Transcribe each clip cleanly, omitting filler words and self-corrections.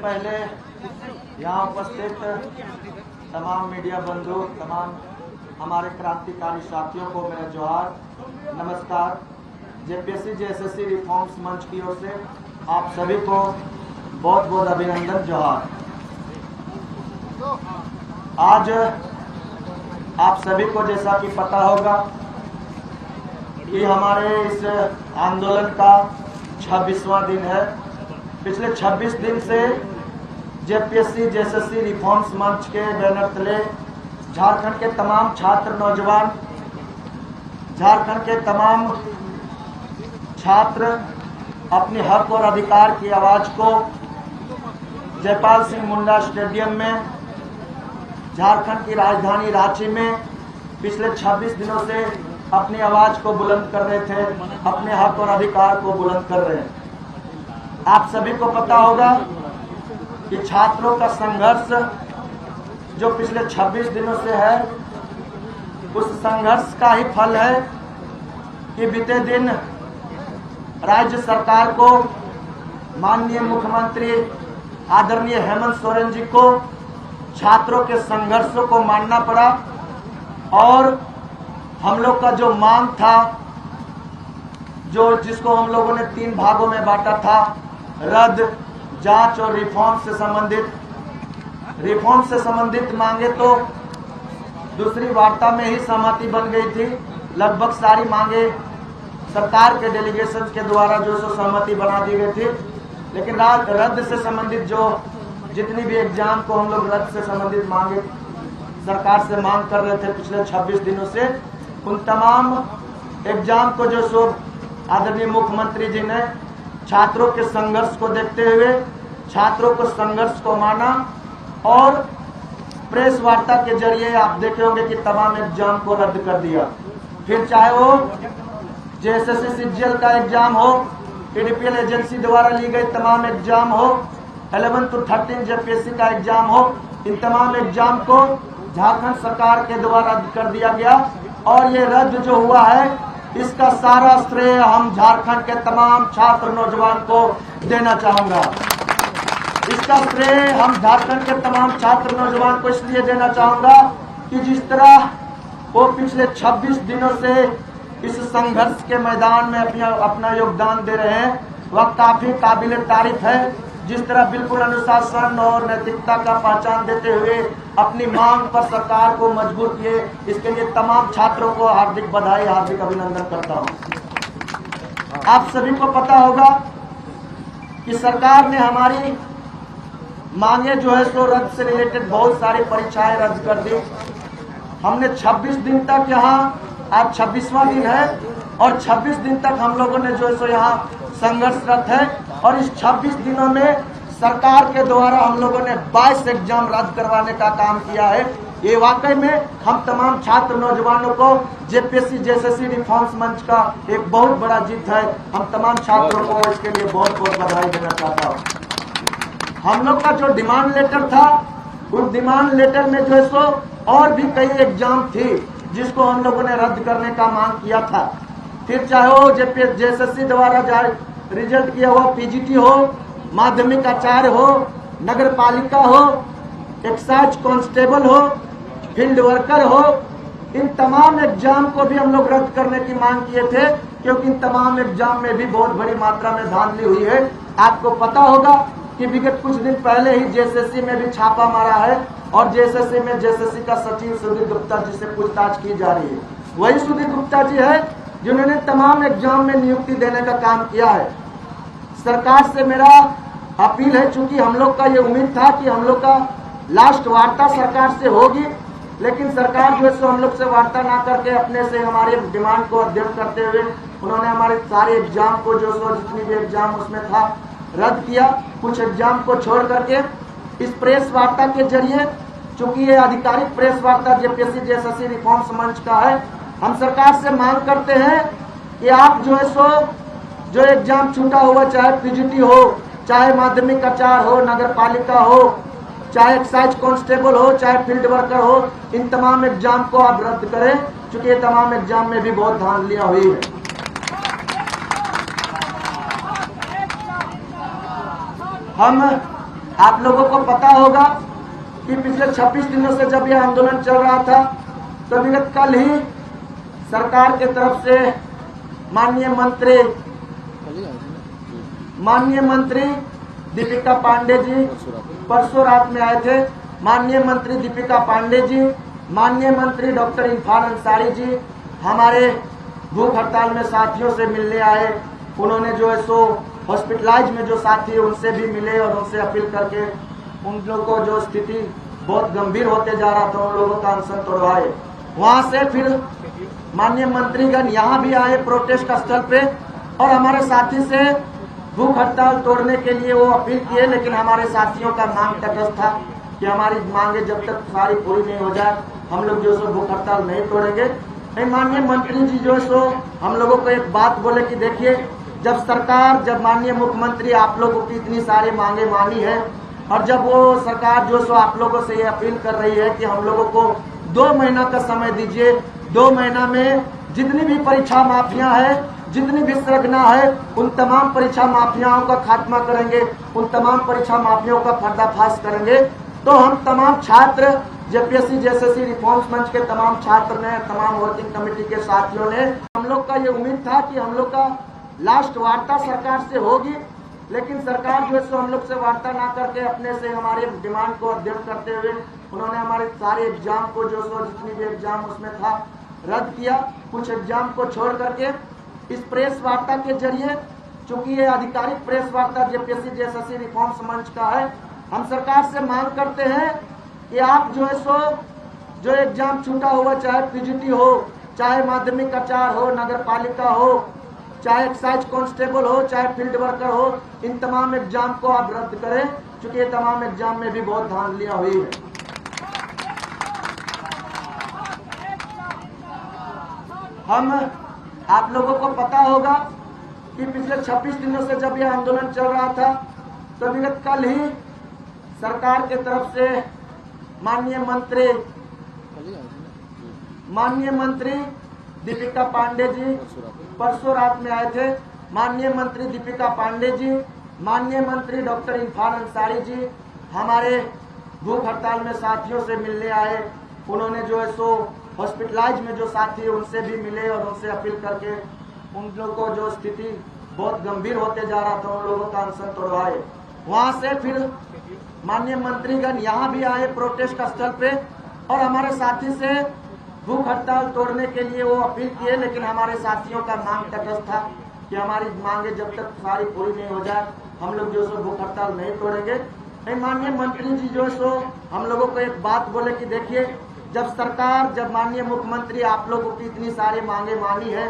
पहले यहाँ उपस्थित तमाम मीडिया बंधु, तमाम हमारे क्रांतिकारी साथियों को मेरा जोहार, नमस्कार। जेपीएससी जेएसएससी रिफॉर्म्स मंच की ओर से आप सभी को बहुत बहुत अभिनंदन, जोहार। आज आप सभी को जैसा कि पता होगा कि हमारे इस आंदोलन का 26वां दिन है। पिछले 26 दिन से जेपीएससी जेएसएससी रिफॉर्म्स मंच के बैनर तले झारखंड के तमाम छात्र नौजवान, झारखंड के तमाम छात्र अपने हक और अधिकार की आवाज को जयपाल सिंह मुंडा स्टेडियम में, झारखंड की राजधानी रांची में पिछले 26 दिनों से अपनी आवाज को बुलंद कर रहे थे, अपने हक और अधिकार को बुलंद कर रहे हैं। आप सभी को पता होगा कि छात्रों का संघर्ष जो पिछले 26 दिनों से है, उस संघर्ष का ही फल है कि बीते दिन राज्य सरकार को, माननीय मुख्यमंत्री आदरणीय हेमंत सोरेन जी को छात्रों के संघर्षों को मानना पड़ा और हम लोग का जो मांग था, जिसको हम लोगों ने 3 भागों में बांटा था, रद्द, जांच और रिफॉर्म से संबंधित मांगे तो दूसरी वार्ता में ही सहमति बन गई थी। लगभग सारी मांगे सरकार के डेलीगेशन के द्वारा जो सहमति बना दी गई थी, लेकिन रद्द से संबंधित जो जितनी भी एग्जाम को हम लोग रद्द से संबंधित मांगे सरकार से मांग कर रहे थे पिछले 26 दिनों से, उन तमाम एग्जाम को जो आदरणीय मुख्यमंत्री जी ने छात्रों के संघर्ष को देखते हुए छात्रों को संघर्ष को माना और प्रेस वार्ता के जरिए आप देखे होंगे कि तमाम एग्जाम को रद्द कर दिया। फिर चाहे वो जेएसएससी सीजीएल का एग्जाम हो, पीडीपीएल एजेंसी द्वारा ली गई तमाम एग्जाम हो, 11 to 13 जेपीएससी का एग्जाम हो, इन तमाम एग्जाम को झारखंड सरकार के द्वारा रद्द कर दिया गया। और ये रद्द जो हुआ है, इसका सारा श्रेय हम झारखंड के तमाम छात्र नौजवान को देना चाहूंगा। इसका श्रेय हम झारखंड के तमाम छात्र नौजवान को इसलिए देना चाहूंगा कि जिस तरह वो पिछले 26 दिनों से इस संघर्ष के मैदान में अपना योगदान दे रहे हैं, वह काफी काबिल तारीफ है। जिस तरह बिल्कुल अनुशासन और नैतिकता का पहचान देते हुए अपनी मांग पर सरकार को मजबूर किए, इसके लिए तमाम छात्रों को हार्दिक बधाई, हार्दिक अभिनंदन करता हूं। आप सभी को पता होगा कि सरकार ने हमारी मांगे जो है सो रद्द से रिलेटेड बहुत सारी परीक्षाएं रद्द कर दी। हमने 26 दिन तक यहाँ, आज 26वां दिन है और 26 दिन तक हम लोगों ने जो है सो यहाँ संघर्षरत है और इस 26 दिनों में सरकार के द्वारा हम लोगों ने 22 एग्जाम रद्द करवाने का काम किया है। ये वाकई में हम तमाम छात्र नौजवानों को जेपीएससी जेएसएससी रिफॉर्म्स मंच का एक बहुत बड़ा जीत है। हम तमाम छात्रों को इसके लिए बहुत बहुत बधाई देना चाहता हूँ। हम लोग का जो डिमांड लेटर था, उस डिमांड लेटर में जो है सो और भी कई एग्जाम थी जिसको हम लोगों ने रद्द करने का मांग किया था। फिर चाहे वो जेएसएससी द्वारा रिजल्ट किया हुआ पीजीटी हो, माध्यमिक आचार्य हो, नगर पालिका हो, एक्साइज कांस्टेबल हो, फील्ड वर्कर हो, इन तमाम एग्जाम को भी हम लोग रद्द करने की मांग किए थे, क्योंकि इन तमाम एग्जाम में भी बहुत बड़ी मात्रा में धांधली हुई है। आपको पता होगा कि विगत कुछ दिन पहले ही जेएसएससी में भी छापा मारा है और जेएसएससी का सचिव सुधीर गुप्ता जी से पूछताछ की जा रही है। वही सुधीर गुप्ता जी है जिन्होंने तमाम एग्जाम में नियुक्ति देने का काम किया है। सरकार से मेरा अपील है, चूंकि हम लोग का ये उम्मीद था कि हम लोग का लास्ट वार्ता सरकार से होगी, लेकिन सरकार जो है सो हम लोग से वार्ता ना करके अपने से हमारे डिमांड को अध्ययन करते हुए उन्होंने हमारे सारे एग्जाम को जो सो जितनी भी एग्जाम उसमें था रद्द किया। कुछ एग्जाम को छोड़ करके इस प्रेस वार्ता के जरिए, चूंकि ये आधिकारिक प्रेस वार्ता जेपीएससी जेएसएससी रिफॉर्म्स मंच का है, हम सरकार से मांग करते हैं कि आप जो है सो जो एग्जाम छूटा हुआ, चाहे पीजीटी हो, चाहे माध्यमिक आचार्य हो, नगर पालिका हो, चाहे एक्साइज कांस्टेबल हो, चाहे फील्ड वर्कर हो, इन तमाम एग्जाम को आप रद्द करें, चूंकि ये तमाम एग्जाम में भी बहुत धांधलियां हुई है। हम आप लोगों को पता होगा कि पिछले 26 दिनों से जब यह आंदोलन चल रहा था तो विगत कल ही सरकार के तरफ से माननीय मंत्री दीपिका पांडे जी परसों रात में आए थे। माननीय मंत्री दीपिका पांडे जी, माननीय मंत्री डॉक्टर इरफान अंसारी जी हमारे भूख हड़ताल में साथियों से मिलने आए। उन्होंने जो है सो हॉस्पिटलाइज में जो साथी उनसे भी मिले और उनसे अपील करके उन लोगों को जो स्थिति बहुत गंभीर होते जा रहा था उन लोगों का अनशन तोड़वाए। वहां से फिर माननीय मंत्रीगण यहाँ भी आए प्रोटेस्ट स्थल पे और हमारे साथी से भूख हड़ताल तोड़ने के लिए वो अपील किए, लेकिन हमारे साथियों का मांग तटस्थ था कि हमारी मांगे जब तक सारी पूरी नहीं हो जाए हम लोग जो सो भूख हड़ताल नहीं तोड़ेंगे। माननीय मंत्री जी जो सो हम लोगों को एक बात बोले कि देखिए जब माननीय मुख्यमंत्री आप लोगों की इतनी सारी मांगे मानी है और जब वो सरकार जो सो आप लोगों से ये अपील कर रही है कि हम लोगों को 2 महीना का समय दीजिए, 2 महीना में जितनी भी परीक्षा माफिया है, जितनी भी संरचना है, उन तमाम परीक्षा माफियाओं का खात्मा करेंगे, उन तमाम परीक्षा माफियाओं का पर्दाफाश करेंगे। तो हम तमाम छात्र जेपीएससी जेएसएससी रिफॉर्म्स मंच के तमाम छात्र ने, तमाम वर्किंग कमेटी के साथियों ने, हम लोग का ये उम्मीद था कि हम लोग का लास्ट वार्ता सरकार से होगी, लेकिन सरकार जो है सो हम लोग से वार्ता ना करके अपने से हमारे डिमांड को अध्ययन करते हुए उन्होंने हमारे सारे एग्जाम को जो सो जितनी भी एग्जाम उसमें था रद्द किया। कुछ एग्जाम को छोड़ करके इस प्रेस वार्ता के जरिए, चूंकि ये आधिकारिक प्रेस वार्ता जेपीएससी जेएसएससी रिफॉर्म्स मंच का है, हम सरकार से मांग करते हैं कि आप जो है सो जो एग्जाम छूटा हुआ, चाहे पीजीटी हो, चाहे माध्यमिक आचार्य हो, नगर पालिका हो, चाहे एक्साइज कांस्टेबल हो, चाहे फील्ड वर्कर हो, इन तमाम एग्जाम को आप रद्द करें, क्योंकि ये तमाम एग्जाम में भी बहुत धांधलियां हुई है। आप लोगों को पता होगा कि पिछले 26 दिनों से जब यह आंदोलन चल रहा था तो विगत कल ही सरकार के तरफ से माननीय मंत्री दीपिका पांडे जी परसों रात में आए थे। माननीय मंत्री दीपिका पांडे जी, माननीय मंत्री डॉक्टर इरफान अंसारी जी हमारे भूख हड़ताल में साथियों से मिलने आए। उन्होंने जो है सो हॉस्पिटलाइज में जो साथी उनसे भी मिले और उनसे अपील करके उन लोगों को जो स्थिति बहुत गंभीर होते जा रहा था उन लोगों का अनशन तोड़वाए। वहां से फिर माननीय मंत्रीगण यहाँ भी आए प्रोटेस्ट स्थल पे और हमारे साथी से भूख हड़ताल तोड़ने के लिए वो अपील किए, लेकिन हमारे साथियों का मांग तटस्थ था कि हमारी मांगे जब तक सारी पूरी नहीं हो जाए हम लोग जो सो भूख हड़ताल नहीं तोड़ेंगे। माननीय मंत्री जी जो सो हम लोगों को एक बात बोले कि देखिए जब माननीय मुख्यमंत्री आप लोगों की इतनी सारी मांगे मानी है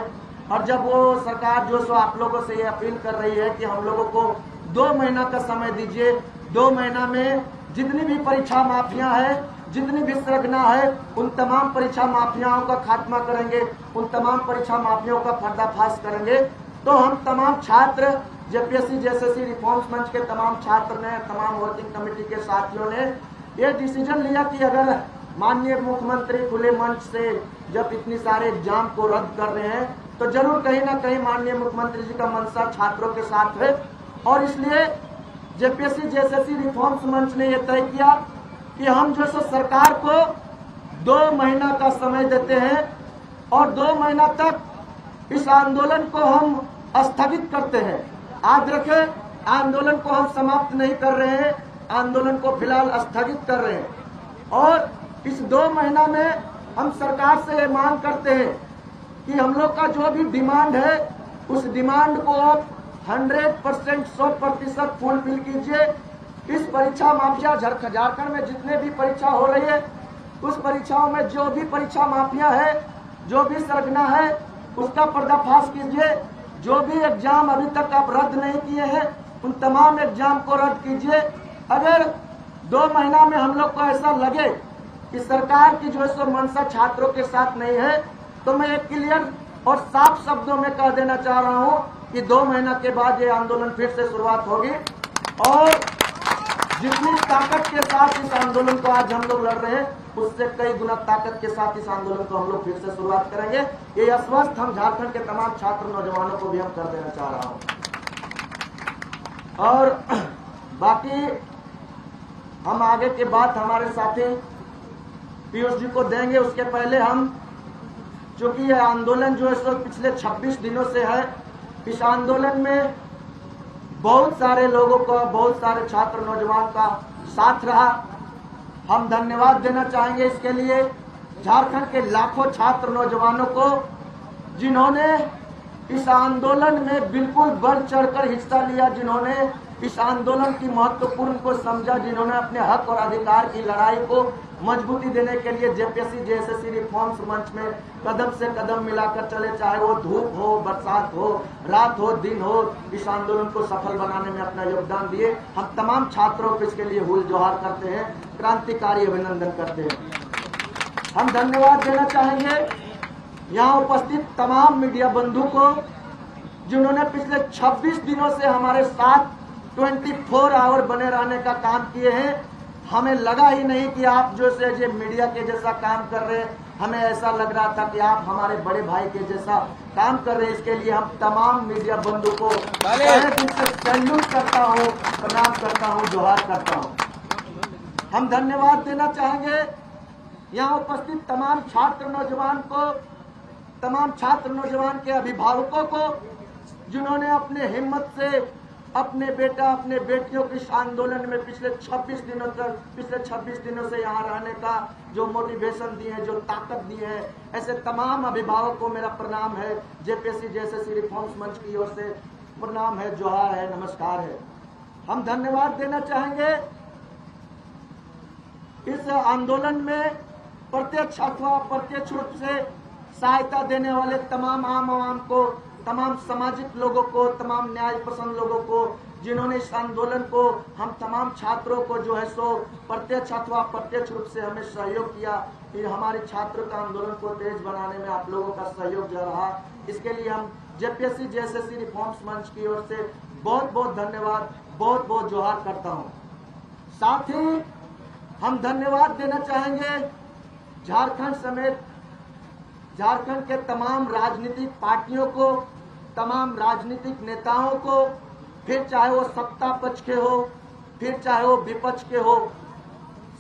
और जब वो सरकार जो सो आप लोगों से ये अपील कर रही है कि हम लोगों को 2 महीना का समय दीजिए, 2 महीना में जितनी भी परीक्षा माफिया है, जितनी भी संरचना है, उन तमाम परीक्षा माफियाओं का खात्मा करेंगे, उन तमाम परीक्षा माफियाओं का पर्दाफाश करेंगे। तो हम तमाम छात्र जेपीएससी जेएसएससी रिफॉर्म्स मंच के तमाम छात्र ने, तमाम वर्किंग कमेटी के साथियों ने ये डिसीजन लिया कि अगर माननीय मुख्यमंत्री खुले मंच से जब इतनी सारे एग्जाम को रद्द कर रहे हैं तो जरूर कहीं ना कहीं माननीय मुख्यमंत्री जी का मंशा छात्रों के साथ है और इसलिए जेपीएससी जेएसएससी रिफॉर्म्स मंच ने यह तय किया कि हम जो सो सरकार को 2 महीना का समय देते हैं और 2 महीना तक इस आंदोलन को हम स्थगित करते हैं। याद रखें, आंदोलन को हम समाप्त नहीं कर रहे हैं, आंदोलन को फिलहाल स्थगित कर रहे हैं और इस 2 महीना में हम सरकार से ये मांग करते हैं कि हम लोग का जो भी डिमांड है उस डिमांड को आप 100% 100% फुलफिल कीजिए। इस परीक्षा माफिया झारखंड में जितने भी परीक्षा हो रही है उस परीक्षाओं में जो भी परीक्षा माफिया है, जो भी संरचना है, उसका पर्दाफाश कीजिए। जो भी एग्जाम अभी तक आप रद्द नहीं किए हैं उन तमाम एग्जाम को रद्द कीजिए। अगर 2 महीना में हम लोग को ऐसा लगे कि सरकार की जो है सो मंशा छात्रों के साथ नहीं है तो मैं एक क्लियर और साफ शब्दों में कह देना चाह रहा हूं कि 2 महीना के बाद ये आंदोलन फिर से शुरुआत होगी और जितनी ताकत के साथ इस आंदोलन को आज हम लोग लड़ रहे हैं उससे कई गुना ताकत के साथ इस आंदोलन को हम लोग फिर से शुरुआत करेंगे। ये आश्वस्त हम झारखंड के तमाम छात्र नौजवानों को भी हम कर देना चाह रहा हूं। और बाकी हम आगे की बात हमारे साथी पीयूष जी को देंगे। उसके पहले हम, चूंकि यह आंदोलन जो है सो पिछले 26 दिनों से है, इस आंदोलन में बहुत सारे लोगों का, बहुत सारे छात्र नौजवान का साथ रहा। हम धन्यवाद देना चाहेंगे इसके लिए झारखंड के लाखों छात्र नौजवानों को, जिन्होंने इस आंदोलन में बिल्कुल बढ़ चढ़कर हिस्सा लिया, जिन्होंने इस आंदोलन की महत्वपूर्ण को समझा, जिन्होंने अपने हक और अधिकार की लड़ाई को मजबूती देने के लिए जेपीएससी जेएसएससी रिफॉर्म्स मंच में कदम से कदम मिलाकर चले, चाहे वो धूप हो, बरसात हो, रात हो, दिन हो, इस आंदोलन को सफल बनाने में अपना योगदान दिए। हम तमाम छात्रों को इसके लिए हुल जोहार करते हैं, क्रांतिकारी अभिनंदन करते हैं। हम धन्यवाद देना चाहेंगे यहाँ उपस्थित तमाम मीडिया बंधु को, जिन्होंने पिछले 26 दिनों से हमारे साथ 24 आवर बने रहने का काम किए हैं। हमें लगा ही नहीं कि आप जो से ये मीडिया के जैसा काम कर रहे हैं, हमें ऐसा लग रहा था कि आप हमारे बड़े भाई के जैसा काम कर रहे हैं। इसके लिए हम तमाम मीडिया बंधु को सैल्यूट करता हूँ, प्रणाम करता हूँ, जोहार करता हूँ। हम धन्यवाद देना चाहेंगे यहाँ उपस्थित तमाम छात्र नौजवान को, तमाम छात्र नौजवान के अभिभावकों को, जिन्होंने अपने हिम्मत से अपने बेटा, अपने बेटियों के इस आंदोलन में पिछले 26 दिनों से यहाँ रहने का जो मोटिवेशन दिए हैं, जो ताकत दी है, ऐसे तमाम अभिभावकों को मेरा प्रणाम है। जेपीएससी जेएसएससी रिफॉर्म्स मंच की ओर से प्रणाम है, जोहार है, नमस्कार है। हम धन्यवाद देना चाहेंगे इस आंदोलन में प्रत्यक्ष अथवा अप्रत्यक्ष रूप से सहायता देने वाले तमाम आम आवाम को, तमाम सामाजिक लोगों को, तमाम न्याय पसंद लोगों को, जिन्होंने इस आंदोलन को, हम तमाम छात्रों को जो है सो प्रत्यक्ष अथवा अप्रत्यक्ष रूप से हमें सहयोग किया। कि हमारे छात्रों का आंदोलन को तेज बनाने में आप लोगों का सहयोग जो रहा, इसके लिए हम जेपीएससी जेएसएससी रिफॉर्म्स मंच की ओर से बहुत बहुत धन्यवाद, बहुत बहुत जोहार करता हूँ। साथ ही हम धन्यवाद देना चाहेंगे झारखंड समेत झारखंड के तमाम राजनीतिक पार्टियों को, तमाम राजनीतिक नेताओं को, फिर चाहे वो सत्ता पक्ष के हो, फिर चाहे वो विपक्ष के हो।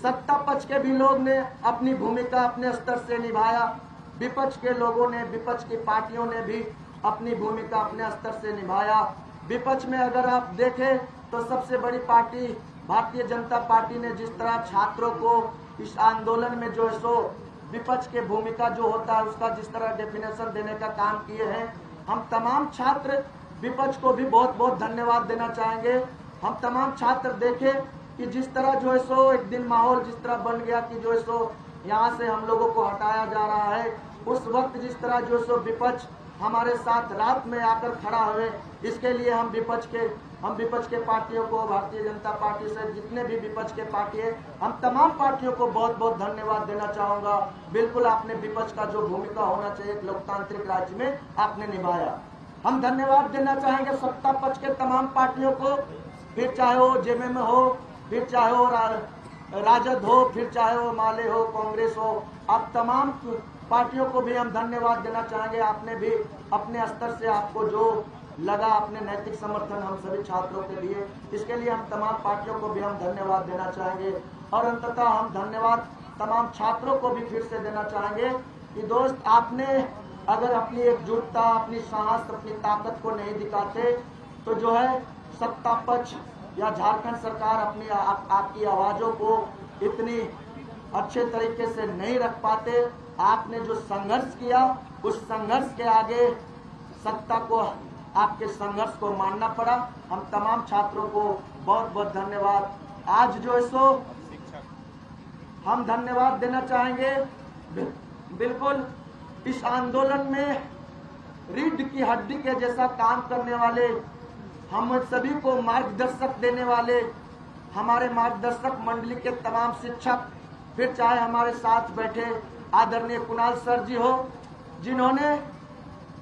सत्ता पक्ष के भी लोग ने अपनी भूमिका अपने स्तर से निभाया, विपक्ष के लोगों ने, विपक्ष की पार्टियों ने भी अपनी भूमिका अपने स्तर से निभाया। विपक्ष में अगर आप देखें तो सबसे बड़ी पार्टी भारतीय जनता पार्टी ने जिस तरह छात्रों को इस आंदोलन में जो है सो विपक्ष के भूमिका जो होता है उसका जिस तरह डेफिनेशन देने का काम किए हैं, हम तमाम छात्र विपक्ष को भी बहुत बहुत धन्यवाद देना चाहेंगे। हम तमाम छात्र देखें कि जिस तरह जो है सो एक दिन माहौल जिस तरह बन गया कि जो है सो यहाँ से हम लोगों को हटाया जा रहा है, उस वक्त जिस तरह जो है सो विपक्ष हमारे साथ रात में आकर खड़ा हुए, इसके लिए हम विपक्ष के पार्टियों को, भारतीय जनता पार्टी से जितने भी विपक्ष के पार्टी है, हम तमाम पार्टियों को बहुत बहुत धन्यवाद देना चाहूंगा। बिल्कुल आपने विपक्ष का जो भूमिका होना चाहिए एक लोकतांत्रिक राज्य में आपने निभाया। हम धन्यवाद देना चाहेंगे सत्ता पक्ष के तमाम पार्टियों को, फिर चाहे वो जेएमएम हो, फिर चाहे वो राजद हो, फिर चाहे वो माले हो, कांग्रेस हो, आप तमाम पार्टियों को भी हम धन्यवाद देना चाहेंगे। आपने भी अपने स्तर से आपको जो लगा, अपने नैतिक समर्थन हम सभी छात्रों के लिए, इसके लिए हम तमाम पार्टियों को भी हम धन्यवाद देना चाहेंगे। और अंततः हम धन्यवाद तमाम छात्रों को भी फिर से देना चाहेंगे कि दोस्त, आपने अगर अपनी एकजुटता, अपनी साहस, अपनी ताकत को नहीं दिखाते तो जो है सत्ता पक्ष या झारखंड सरकार अपनी आपकी आवाजों को इतनी अच्छे तरीके से नहीं रख पाते। आपने जो संघर्ष किया, उस संघर्ष के आगे सत्ता को, आपके संघर्ष को मानना पड़ा। हम तमाम छात्रों को बहुत बहुत धन्यवाद। आज जो है सो हम धन्यवाद देना चाहेंगे बिल्कुल इस आंदोलन में रीढ़ की हड्डी के जैसा काम करने वाले, हम सभी को मार्गदर्शक देने वाले हमारे मार्गदर्शक मंडली के तमाम शिक्षक, फिर चाहे हमारे साथ बैठे आदरणीय कुणाल सर जी हो, जिन्होंने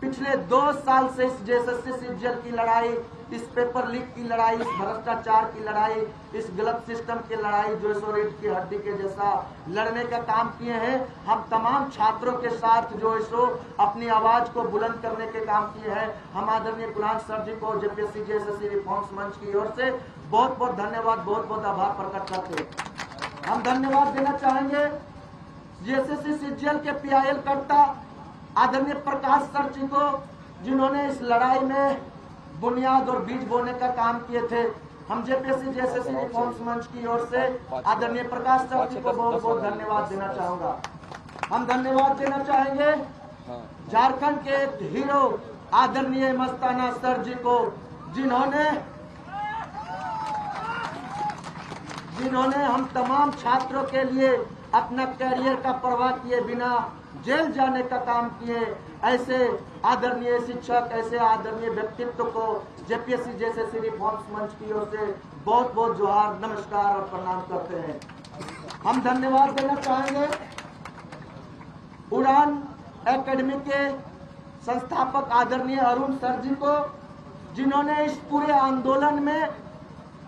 पिछले 2 साल से इस जेएसएससी सीजीएल की लड़ाई, इस पेपर लीक की लड़ाई, इस भ्रष्टाचार की लड़ाई, इस गलत सिस्टम की लड़ाई जो सो रीढ़ की हड्डी के जैसा लड़ने का काम किए हैं। हम तमाम छात्रों के साथ जो है सो अपनी आवाज को बुलंद करने के काम किए हैं। हम आदरणीय कुणाल सर जी को जेपीएससी जेएसएससी रिफॉर्म्स मंच की ओर से बहुत बहुत धन्यवाद, बहुत बहुत आभार प्रकट करते हैं। हम धन्यवाद देना चाहेंगे जेएसएससी सीजीएल के पीआईएल कर्ता आदरणीय प्रकाश सर जी को, जिन्होंने इस लड़ाई में बुनियाद और बीज बोने का काम किए थे। हम जेपीएससी जेएसएससी रिफॉर्म्स मंच की ओर से आदरणीय प्रकाश सर जी को बहुत बहुत धन्यवाद देना चाहूंगा। हम धन्यवाद देना चाहेंगे झारखंड के एक हीरो आदरणीय मस्ताना सर जी को, जिन्होंने हम तमाम छात्रों के लिए अपना कैरियर का परवाह किए बिना जेल जाने का काम किए। ऐसे आदरणीय शिक्षक, ऐसे आदरणीय व्यक्तित्व को जेपीएससी जेएसएससी रिफॉर्म्स मंच की ओर से बहुत बहुत जोहार, नमस्कार और प्रणाम करते हैं। हम धन्यवाद देना चाहेंगे उड़ान एकेडमी के संस्थापक आदरणीय अरुण सर जी को, जिन्होंने इस पूरे आंदोलन में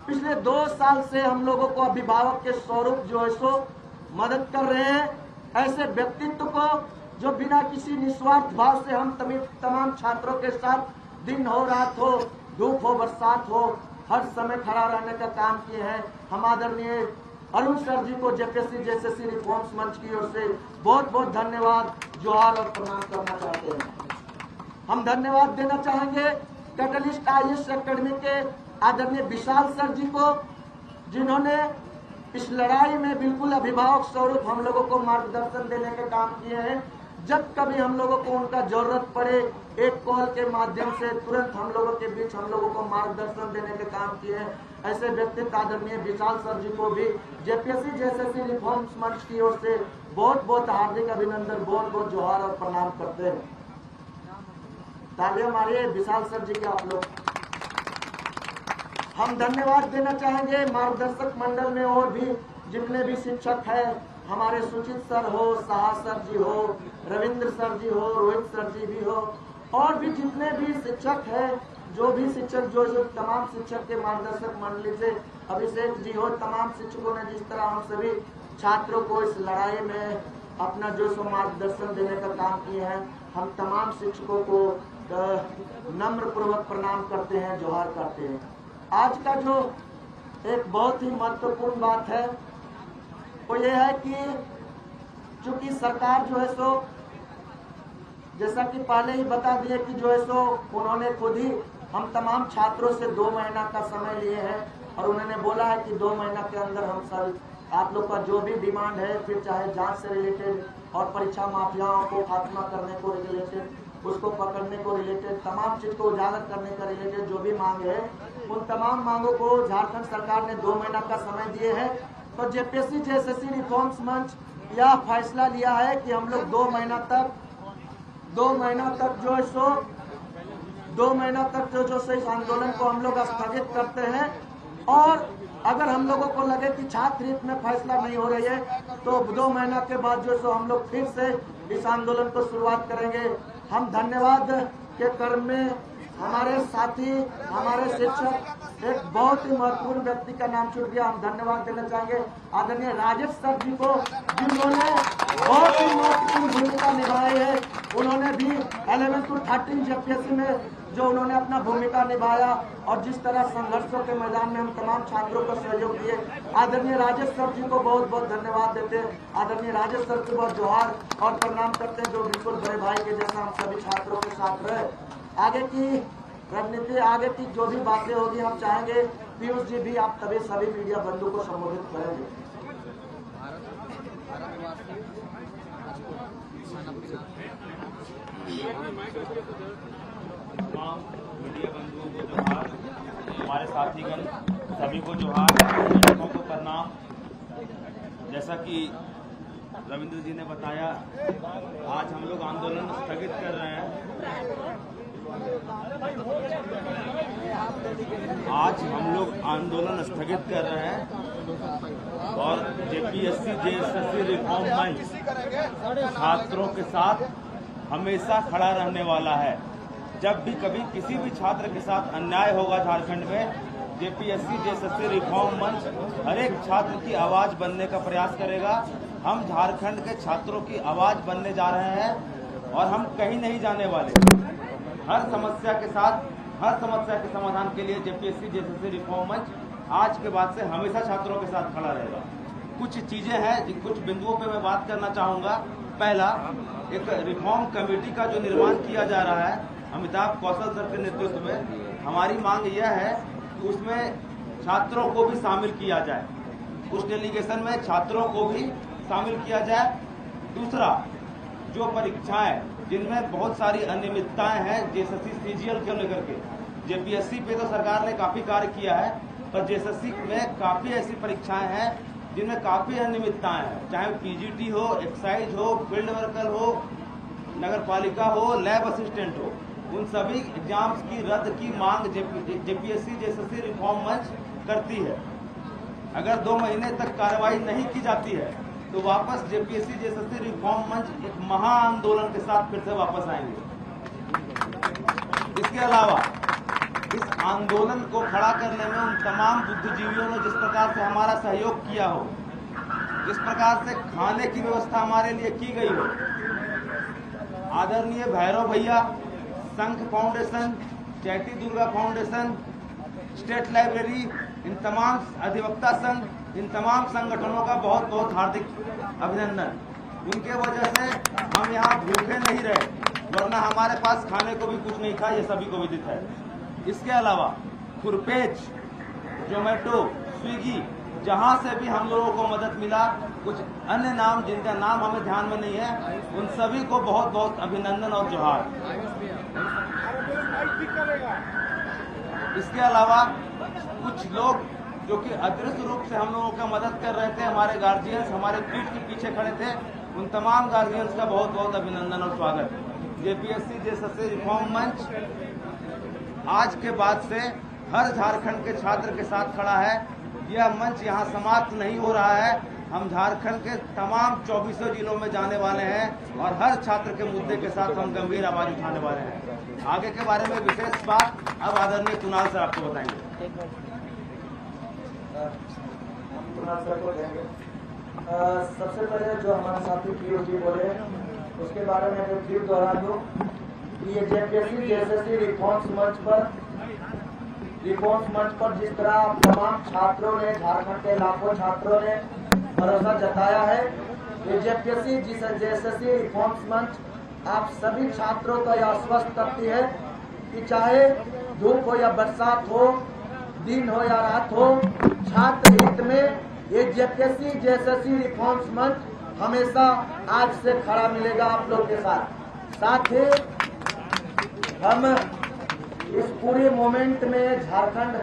पिछले 2 साल से हम लोगों को अभिभावक के स्वरूप जो है सो मदद कर रहे हैं। ऐसे व्यक्तित्व को जो बिना किसी निस्वार्थ भाव से हम तमाम छात्रों के साथ दिन हो रात हो, धूप हो बरसात हो, हर समय खड़ा रहने का काम किए हैं। हम आदरणीय अरुण सर जी को जेपीएससी जेएसएससी रिफॉर्म्स मंच की ओर से बहुत बहुत धन्यवाद, जोहार और प्रणाम करना चाहते हैं। हम धन्यवाद देना चाहेंगे कैटलिस्ट आईएएस एकेडमी के आदरणीय विशाल सर जी को, जिन्होंने इस लड़ाई में बिल्कुल अभिभावक स्वरूप हम लोगों को मार्गदर्शन देने के काम किए हैं। जब कभी हम लोगों को उनका जरूरत पड़े, एक कॉल के माध्यम से तुरंत हम लोगों के बीच हम लोगों को मार्गदर्शन देने के काम किए हैं। ऐसे व्यक्तित्व आदरणीय विशाल सर जी को भी जेपीएससी जेएसएससी रिफॉर्म्स मंच की ओर से बहुत बहुत हार्दिक अभिनंदन, बहुत बहुत जोहार और प्रणाम करते हैं। तालियां मारिए विशाल सर जी के आप लोग। हम धन्यवाद देना चाहेंगे मार्गदर्शक मंडल में और भी जितने भी शिक्षक हैं, हमारे सुचित सर हो, साहा सर जी हो, रविंद्र सर जी हो, रोहित सर जी भी हो, और भी जितने भी शिक्षक हैं, जो भी शिक्षक जो तमाम शिक्षक के मार्गदर्शक मंडली से अभिषेक जी हो, तमाम शिक्षकों ने जिस तरह हम सभी छात्रों को इस लड़ाई में अपना जो सो मार्गदर्शन देने का काम किए हैं, हम तमाम शिक्षकों को नम्र पूर्वक प्रणाम करते हैं, जोहार करते हैं। आज का जो एक बहुत ही महत्वपूर्ण बात है वो ये है कि चूंकि सरकार जो है सो, जैसा कि पहले ही बता दिए कि जो है सो उन्होंने खुद ही हम तमाम छात्रों से 2 महीना का समय लिए हैं और उन्होंने बोला है कि 2 महीना के अंदर हम सब आप लोग का जो भी डिमांड है, फिर चाहे जांच से रिलेटेड और परीक्षा माफियाओं को खात्मा करने को रिलेटेड, उसको पकड़ने को रिलेटेड, तमाम चीज को उजागर करने का रिलेटेड जो भी मांग है, उन तमाम मांगों को झारखंड सरकार ने 2 महीना का समय दिए हैं। तो जेपीएससी जेएसएससी रिफॉर्म्स मंच यह फैसला लिया है कि हम लोग 2 महीना तक जो है सो 2 महीना तक जो इस आंदोलन को हम लोग स्थगित करते हैं। और अगर हम लोगों को लगे कि छात्र हित में फैसला नहीं हो रही है तो 2 महीना के बाद जो सो हम लोग फिर से इस आंदोलन को शुरुआत करेंगे। हम धन्यवाद के क्रम में हमारे साथी, हमारे शिक्षक, एक बहुत ही महत्वपूर्ण व्यक्ति का नाम छूट गया, हम धन्यवाद देना चाहेंगे आदरणीय राजेश सर जी को, जिन्होंने बहुत ही महत्वपूर्ण भूमिका निभाई है। उन्होंने भी 11 to 13 जेपीएससी में जो उन्होंने अपना भूमिका निभाया और जिस तरह संघर्षों के मैदान में हम तमाम छात्रों को सहयोग दिए, आदरणीय राजेश सर जी को बहुत बहुत धन्यवाद देते हैं। आदरणीय राजेश सर को बहुत जोहार और प्रणाम करते हैं, जो बिल्कुल बड़े भाई के जैसा हम सभी छात्रों के साथ रहे। आगे की रणनीति, आगे की जो भी बातें होगी, हम चाहेंगे पीयूष जी भी आप तभी सभी मीडिया बंधु को संबोधित करेंगे। मीडिया बंधुओं को जोहार, हमारे साथीगण सभी को जोहार, शिक्षकों को प्रणाम। जैसा कि रविंद्र जी ने बताया, आज हम लोग आंदोलन स्थगित कर रहे हैं। आज हम लोग आंदोलन स्थगित कर रहे हैं और जेपीएससी जेएसएससी रिफॉर्म मंच छात्रों के साथ हमेशा खड़ा रहने वाला है। जब भी कभी किसी भी छात्र के साथ अन्याय होगा झारखंड में, जेपीएससी जेएसएससी रिफॉर्म मंच हर एक छात्र की आवाज बनने का प्रयास करेगा। हम झारखंड के छात्रों की आवाज बनने जा रहे हैं और हम कहीं नहीं जाने वाले। हर समस्या के साथ, हर समस्या के समाधान के लिए जेपीएससी जेएसएससी रिफॉर्म मंच आज के बाद से हमेशा छात्रों के साथ खड़ा रहेगा। कुछ चीजें हैं, कुछ बिंदुओं पे मैं बात करना चाहूंगा। पहला, एक रिफॉर्म कमेटी का जो निर्माण किया जा रहा है अमिताभ कौशल सर के नेतृत्व में, हमारी मांग यह है कि उसमें छात्रों को भी शामिल किया जाए, उस डेलीगेशन में छात्रों को भी शामिल किया जाए। दूसरा, जो परीक्षाएं जिनमें बहुत सारी अनियमितताएं हैं जेएसएससी सीजीएल को लेकर के, जेपीएससी पे तो सरकार ने काफी कार्य किया है, पर जेएसएससी में काफी ऐसी परीक्षाएं हैं जिनमें काफी अनियमितताएं हैं, चाहे पीजीटी हो, एक्साइज हो, फील्ड वर्कर हो, नगर पालिका हो, लैब असिस्टेंट हो, उन सभी एग्जाम्स की रद्द की मांग जेपीएससी जेएसएससी रिफॉर्म मंच करती है। अगर 2 महीने तक कार्रवाई नहीं की जाती है तो वापस जेपीएससी जेएसएससी रिफॉर्म मंच एक महा आंदोलन के साथ फिर से वापस आएंगे। इसके अलावा इस आंदोलन को खड़ा करने में उन तमाम बुद्धिजीवियों ने जिस प्रकार से हमारा सहयोग किया हो, जिस प्रकार से खाने की व्यवस्था हमारे लिए की गई हो, आदरणीय भैरव भैया, संघ foundation, Chaiti Durga foundation, state library, इन तमाम अधिवक्ता संघ, इन तमाम संगठनों का बहुत बहुत हार्दिक अभिनंदन। उनके वजह से हम यहाँ भूखे नहीं रहे, वरना हमारे पास खाने को भी कुछ नहीं था, ये सभी को विदित है। इसके अलावा खुरपेच, जोमेटो, स्विगी, जहाँ से भी हम लोगों को मदद मिला, कुछ अन्य नाम जिनका नाम हमें ध्यान में नहीं है, उन सभी को बहुत बहुत अभिनंदन और जोहार। इसके अलावा कुछ लोग जो कि अदृश्य रूप से हम लोगों का मदद कर रहे थे, हमारे गार्जियंस हमारे पीठ के पीछे खड़े थे, उन तमाम गार्जियंस का बहुत बहुत अभिनंदन और स्वागत। जेपीएससी जेएसएससी रिफॉर्म मंच आज के बाद से हर झारखंड के छात्र के साथ खड़ा है। यह मंच यहाँ समाप्त नहीं हो रहा है, हम झारखंड के तमाम 24 जिलों में जाने वाले हैं और हर छात्र के मुद्दे के साथ हम गंभीर आवाज उठाने वाले हैं। आगे के बारे में विशेष बात अब आदरणीय कुणाल सर आपको बताएंगे। सबसे पहले जो हमारे साथी पीओ जी बोले उसके बारे में मैं फिर दोहरा दूं कि ये जेपीएससी जेएसएससी रिफॉर्म्स मंच पर जिस तरह तमाम छात्रों ने, झारखंड के लाखों छात्रों ने भरोसा जताया है, ये जेपीएससी जेएसएससी रिफॉर्म्स मंच आप सभी छात्रों को यह आश्वस्त करती है कि चाहे धूप हो या बरसात हो, दिन हो या रात हो, छात्र हित में ये जेपीएससी जेएसएससी रिफॉर्म्स मंच हमेशा आज से खड़ा मिलेगा आप लोग के साथ। साथ ही हम इस पूरे मोमेंट में झारखंड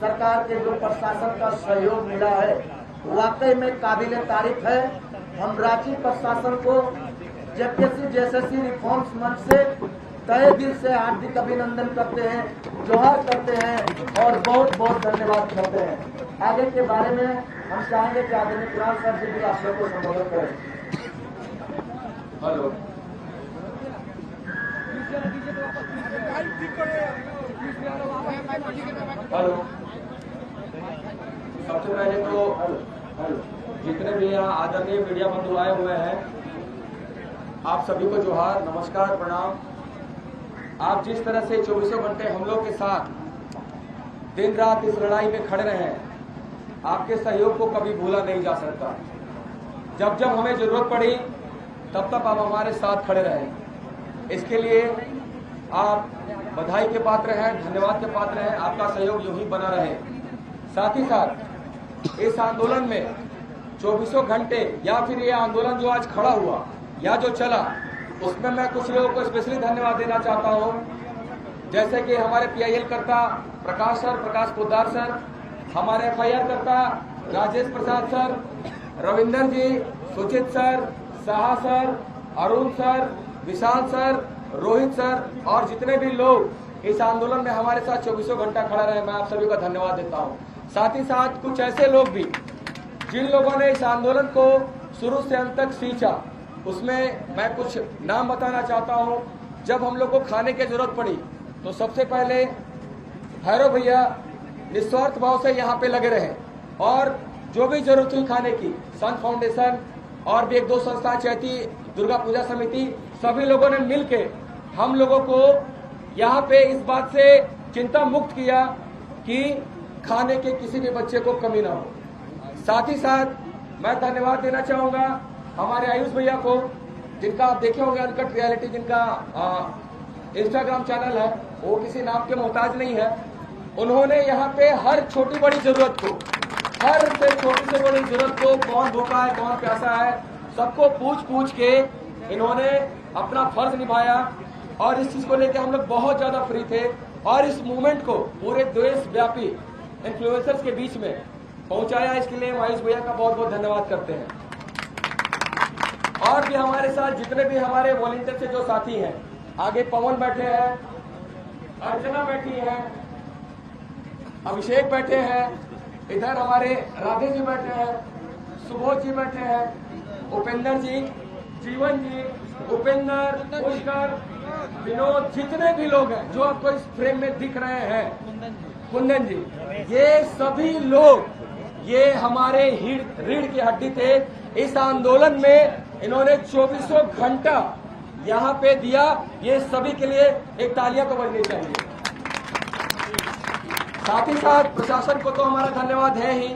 सरकार के जो प्रशासन का सहयोग मिला है वाकई में काबिल तारीफ है। हम रांची प्रशासन को जेपीएससी जेएसएससी रिफॉर्म्स मंच से तहे दिल से हार्दिक अभिनंदन करते हैं, जोहार करते हैं और बहुत बहुत धन्यवाद करते हैं। आगे के बारे में हम चाहेंगे कि आदरणीय कुणाल सर जी भी आप लोग को संबोधित करें। हेलो, हेलो, सबसे पहले तो जितने भी यहाँ आदरणीय मीडिया बंधु आए हुए हैं, आप सभी को जोहार, नमस्कार, प्रणाम। आप जिस तरह से 24 घंटे हम लोग के साथ दिन रात इस लड़ाई में खड़े रहे हैं, आपके सहयोग को कभी भूला नहीं जा सकता। जब जब हमें जरूरत पड़ी तब तक आप हमारे साथ खड़े रहे। इसके लिए आप बधाई के पात्र हैं, धन्यवाद के पात्र हैं। आपका सहयोग यूं ही बना रहे। साथ ही साथ इस आंदोलन में 24 घंटे या फिर ये आंदोलन जो आज खड़ा हुआ या जो चला, उसमें मैं कुछ लोगों को स्पेशली धन्यवाद देना चाहता हूं। जैसे कि हमारे पीआईएल करता प्रकाश सर, प्रकाश पोद्दार सर, हमारे एफआईआर करता Rajesh Prasad sir, Ravinder ji, Suchit sir, Saha sir, Arun sir, Vishal sir, Rohit sir और जितने भी लोग इस आंदोलन में हमारे साथ 24 घंटा खड़ा रहे, मैं आप सभी को धन्यवाद देता हूं। साथ ही साथ कुछ ऐसे लोग भी जिन लोगों ने इस आंदोलन को शुरू से अंत तक सींचा, उसमें मैं कुछ नाम बताना चाहता हूं। जब हम लोग को खाने की जरूरत पड़ी तो सबसे पहले भैरव भैया निस्वार्थ भाव से यहाँ पे लगे रहे और जो भी जरूरत हुई खाने की, संघ फाउंडेशन और भी 1-2 संस्था, चैती दुर्गा पूजा समिति, सभी लोगों ने मिलके हम लोगों को यहाँ पे इस बात से चिंता मुक्त किया कि खाने के किसी भी बच्चे को कमी ना हो। साथ ही साथ मैं धन्यवाद देना चाहूंगा हमारे आयुष भैया को, जिनका आप देखे होंगे अनकट रियलिटी, जिनका इंस्टाग्राम चैनल है, वो किसी नाम के मोहताज नहीं है। उन्होंने यहाँ पे हर छोटी बड़ी जरूरत को, हर से छोटी से बड़ी जरूरत को, कौन भूखा है कौन प्यासा है, सबको पूछ के इन्होंने अपना फर्ज निभाया। और इस चीज को लेकर हम लोग बहुत ज्यादा फ्री थे और इस मूवमेंट को पूरे देशव्यापी इन्फ्लुएंसर्स के बीच में पहुंचाया। इसके लिए आयुष भैया का बहुत बहुत धन्यवाद करते हैं। और भी हमारे साथ जितने भी हमारे वॉलंटियर से जो साथी हैं, आगे पवन बैठे हैं, अर्चना बैठी है, अभिषेक बैठे हैं, इधर हमारे राधे जी बैठे हैं, सुबोध जी बैठे हैं, उपेंद्र जी, जीवन जी, उपेंद्र, पुष्कर, विनोद, जितने भी लोग हैं जो आपको इस फ्रेम में दिख रहे हैं, कुंदन जी, ये सभी लोग, ये हमारे रीढ़ की हड्डी थे। इस आंदोलन में इन्होंने 24 घंटा यहाँ पे दिया। ये सभी के लिए एक तालियां तो बजनी चाहिए। साथ ही साथ प्रशासन को तो हमारा धन्यवाद है ही,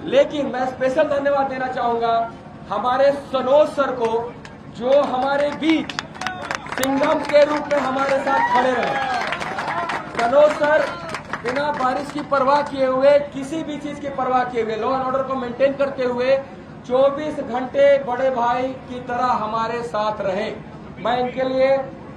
लेकिन मैं स्पेशल धन्यवाद देना चाहूंगा हमारे सनोज सर को, जो हमारे बीच सिंघम के रूप में हमारे साथ खड़े रहे। सनोज सर बिना बारिश की परवाह किए हुए, किसी भी चीज की परवाह किए हुए, लॉ एंड ऑर्डर को मेंटेन करते हुए 24 घंटे बड़े भाई की तरह हमारे साथ रहे। मैं इनके लिए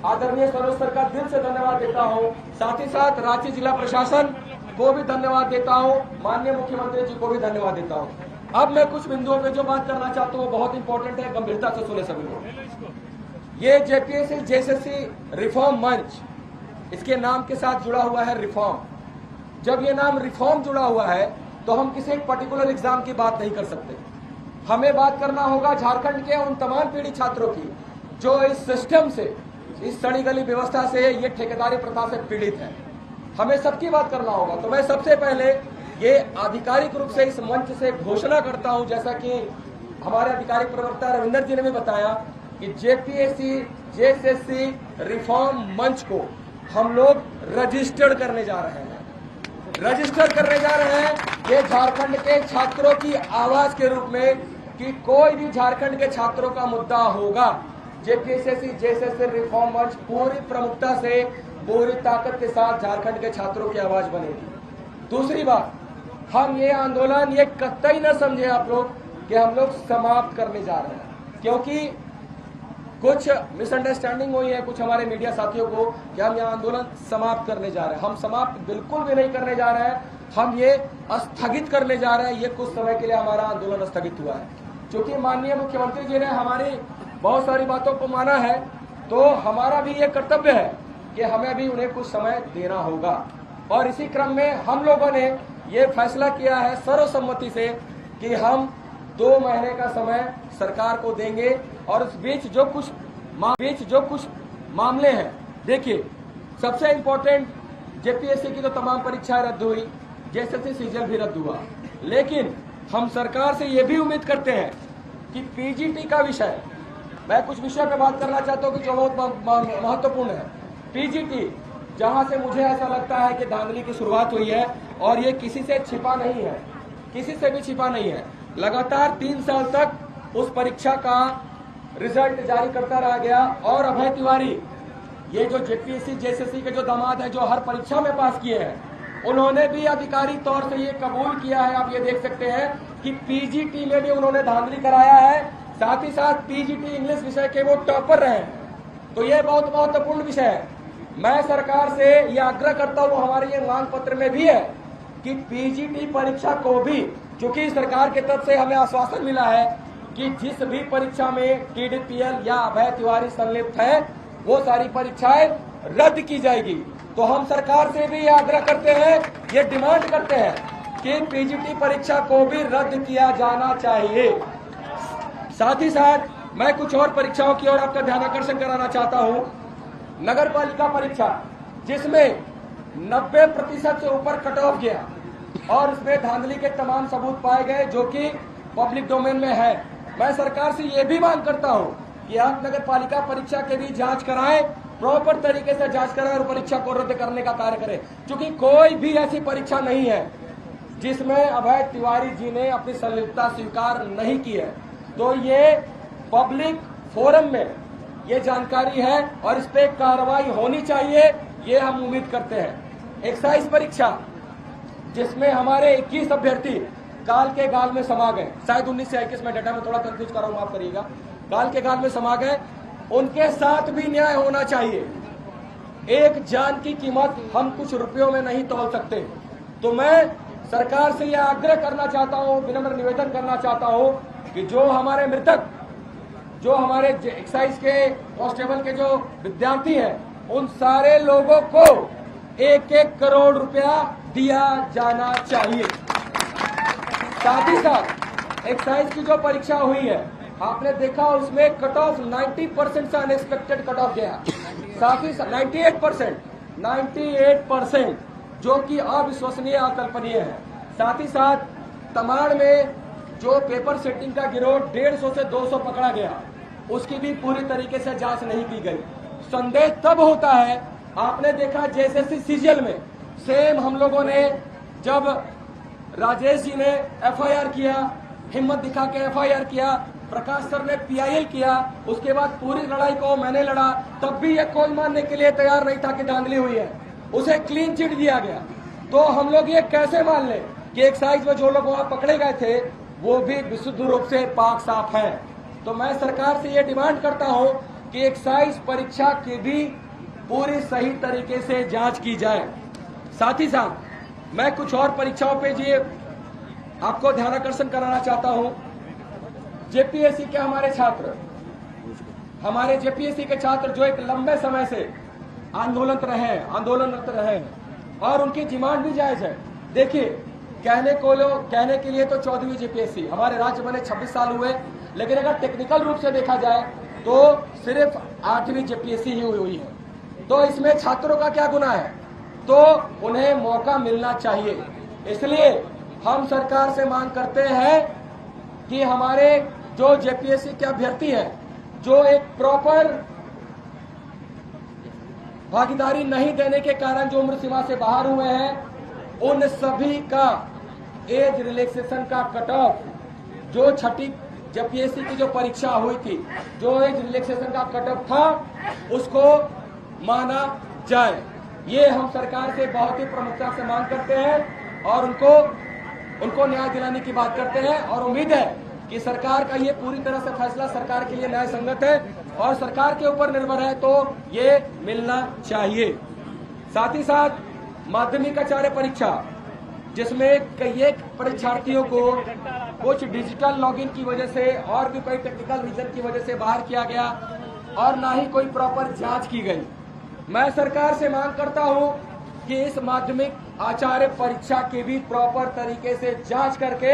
आदरणीय सनोज सर का दिल से धन्यवाद देता हूं। साथ ही साथ रांची जिला प्रशासन को भी धन्यवाद देता हूं, माननीय मुख्यमंत्री जी को भी धन्यवाद देता हूं। अब मैं कुछ बिंदुओं पे जो बात करना चाहता हूं वो बहुत इंपॉर्टेंट है, गंभीरता से सुने सभी लोग। ये जेपीएससी जेएसएससी रिफॉर्म मंच, इसके नाम के साथ जुड़ा हुआ है रिफॉर्म। जब ये नाम रिफॉर्म जुड़ा हुआ है तो हम किसी एक पर्टिकुलर एग्जाम की बात नहीं कर सकते। हमें बात करना होगा झारखंड के उन तमाम पीड़ित छात्रों की जो इस सिस्टम से, इस सड़ी गली व्यवस्था से, ये ठेकेदारी प्रथा से पीड़ित है। हमें सबकी बात करना होगा। तो मैं सबसे पहले ये आधिकारिक रूप से इस मंच से घोषणा करता हूं, जैसा कि हमारे आधिकारिक प्रवक्ता रविंदर जी ने भी बताया कि जेपीएससी जेएसएससी रिफॉर्म मंच को हम लोग रजिस्टर्ड करने जा रहे हैं। रजिस्टर करने जा रहे हैं ये झारखंड के छात्रों की आवाज के रूप में, कि कोई भी झारखंड के छात्रों का मुद्दा होगा, जेपीएससी जेएसएससी रिफॉर्म मंच पूरी प्रमुखता से, पूरी ताकत के साथ झारखंड के छात्रों की आवाज बनेगी। दूसरी बात, हम ये आंदोलन ये कतई न समझे आप लोग कि हम लोग समाप्त करने जा रहे हैं, क्योंकि कुछ मिसअंडरस्टैंडिंग हुई है कुछ हमारे मीडिया साथियों को कि हम यह आंदोलन समाप्त करने जा रहे हैं। हम समाप्त बिल्कुल भी नहीं करने जा रहे हैं, हम ये स्थगित करने जा रहे हैं। ये कुछ समय के लिए हमारा आंदोलन स्थगित हुआ है, क्योंकि माननीय मुख्यमंत्री जी ने हमारी बहुत सारी बातों को माना है, तो हमारा भी ये कर्तव्य है कि हमें भी उन्हें कुछ समय देना होगा। और इसी क्रम में हम लोगों ने ये फैसला किया है सर्वसम्मति से कि हम 2 महीने का समय सरकार को देंगे। और उस बीच जो कुछ मामले हैं, देखिए सबसे इम्पोर्टेंट, जेपीएससी की तो तमाम परीक्षाएं रद्द हुई, जेएसएससी सीजीएल भी रद्द हुआ, लेकिन हम सरकार से ये भी उम्मीद करते हैं कि पीजीटी का विषय, मैं कुछ विषय पे बात करना चाहता हूँ कि जो बहुत महत्वपूर्ण है। पीजीटी, जहां से मुझे ऐसा लगता है कि धांधली की शुरुआत हुई है, और ये किसी से छिपा नहीं है, किसी से भी छिपा नहीं है। लगातार 3 साल तक उस परीक्षा का रिजल्ट जारी करता रहा गया, और अभय तिवारी, ये जो जेपीएससी जेएसएससी के जो दामाद हैं, जो हर परीक्षा में पास किए हैं, उन्होंने भी आधिकारिक तौर से ये कबूल किया है। आप ये देख सकते हैं कि पीजीटी में भी उन्होंने धांधली कराया है, साथ ही साथ पीजीटी इंग्लिश विषय के वो टॉपर रहे हैं। तो ये बहुत महत्वपूर्ण विषय है। मैं सरकार से ये आग्रह करता हूँ, हमारे ये मांग पत्र में भी है कि पीजीटी परीक्षा को भी, चूंकि सरकार की तरफ से हमें आश्वासन मिला है कि जिस भी परीक्षा में टीडीपीएल या अभय तिवारी संलिप्त है, वो सारी परीक्षाएं रद्द की जाएगी। तो हम सरकार से भी आग्रह करते हैं, ये डिमांड करते हैं कि पीजीटी परीक्षा को भी रद्द किया जाना चाहिए। साथ ही साथ मैं कुछ और परीक्षाओं की ओर आपका ध्यान आकर्षण कराना चाहता हूं। नगर पालिका परीक्षा, जिसमें 90% से ऊपर कट ऑफ गया और इसमें धांधली के तमाम सबूत पाए गए, जो कि पब्लिक डोमेन में है। मैं सरकार से ये भी मांग करता हूं कि आप नगर पालिका परीक्षा के भी जांच कराएं, प्रॉपर तरीके से जांच कराएं और परीक्षा को रद्द करने का कार्य करें, क्योंकि कोई भी ऐसी परीक्षा नहीं है जिसमें अभय तिवारी जी ने अपनी संलिप्तता स्वीकार नहीं की है। तो ये पब्लिक फोरम में ये जानकारी है और इस पे कार्रवाई होनी चाहिए, ये हम उम्मीद करते हैं। एक्साइज परीक्षा जिसमें हमारे 21 अभ्यर्थी गाल के गाल में समा गए, शायद 19 से 21 में डाटा में थोड़ा कंफ्यूज कर रहा हूं, माफ करिएगा, गाल के गाल में समा गए, उनके साथ भी न्याय होना चाहिए। एक जान की कीमत हम कुछ रुपयों में नहीं तोल सकते। तो मैं सरकार से यह आग्रह करना चाहता हूं, विनम्र निवेदन करना चाहता हूं कि जो हमारे मृतक, जो हमारे एक्साइज के कांस्टेबल के जो विद्यार्थी हैं, उन सारे लोगों को 1-1 करोड़ रुपया दिया जाना चाहिए। साथ ही साथ एक्साइज की जो परीक्षा हुई है, आपने देखा उसमें कट ऑफ 90% से अनएक्सपेक्टेड कट ऑफ गया, साथ ही 98%, जो कि अविश्वसनीय अकल्पनीय है। साथ ही साथ तमाड़ में जो पेपर सेटिंग का गिरोह 150 से 200 पकड़ा गया, उसकी भी पूरी तरीके से जांच नहीं की गई। संदेह तब होता है, आपने देखा जेएसएससी सीजीएल में सेम हम लोगों ने जब राजेश जी ने एफआईआर किया, हिम्मत दिखा के एफआईआर किया, प्रकाश सर ने पीआईएल किया, उसके बाद पूरी लड़ाई को मैंने लड़ा, तब भी ये कोई मानने के लिए तैयार नहीं था कि धांधली हुई है, उसे क्लीन चिट दिया गया। तो हम लोग ये कैसे मान लें कि एक्साइज में जो लोग वहां पकड़े गए थे वो भी विशुद्ध रूप से पाक साफ है। तो मैं सरकार से ये डिमांड करता हूं कि एक्साइज परीक्षा की भी पूरी सही तरीके से जांच की जाए। साथ ही साथ मैं कुछ और परीक्षाओं पे जी आपको ध्यानाकर्षण कराना चाहता हूं। जेपीएससी के हमारे छात्र, हमारे जेपीएससी के छात्र जो एक लंबे समय से आंदोलनरत रहे हैं और उनकी डिमांड भी जायज है। देखिए, कहने के लिए तो 14वीं जेपीएससी, हमारे राज्य बने 26 साल हुए, लेकिन अगर टेक्निकल रूप से देखा जाए तो सिर्फ 8वीं जेपीएससी ही हुई है। तो इसमें छात्रों का क्या गुनाह है? तो उन्हें मौका मिलना चाहिए। इसलिए हम सरकार से मांग करते हैं कि हमारे जो जेपीएससी के अभ्यर्थी हैं, जो एक प्रॉपर भागीदारी नहीं देने के कारण जो उम्र सीमा से बाहर हुए हैं, उन सभी का एज रिलैक्सेशन का कट ऑफ, जो छठी जेपीएससी की जो परीक्षा हुई थी, जो एज रिलैक्सेशन का कट ऑफ था, उसको माना जाए। ये हम सरकार से बहुत ही प्रमुखता से मांग करते हैं और उनको न्याय दिलाने की बात करते हैं और उम्मीद है कि सरकार का ये पूरी तरह से फैसला सरकार के लिए न्याय संगत है और सरकार के ऊपर निर्भर है, तो ये मिलना चाहिए। साथ ही साथ माध्यमिक आचार्य परीक्षा, जिसमें कई परीक्षार्थियों को कुछ डिजिटल लॉगिन की वजह से और भी कई टेक्निकल रीजन की वजह से बाहर किया गया और ना ही कोई प्रॉपर जांच की गई। मैं सरकार से मांग करता हूं कि इस माध्यमिक आचार्य परीक्षा की भी प्रॉपर तरीके से जांच करके,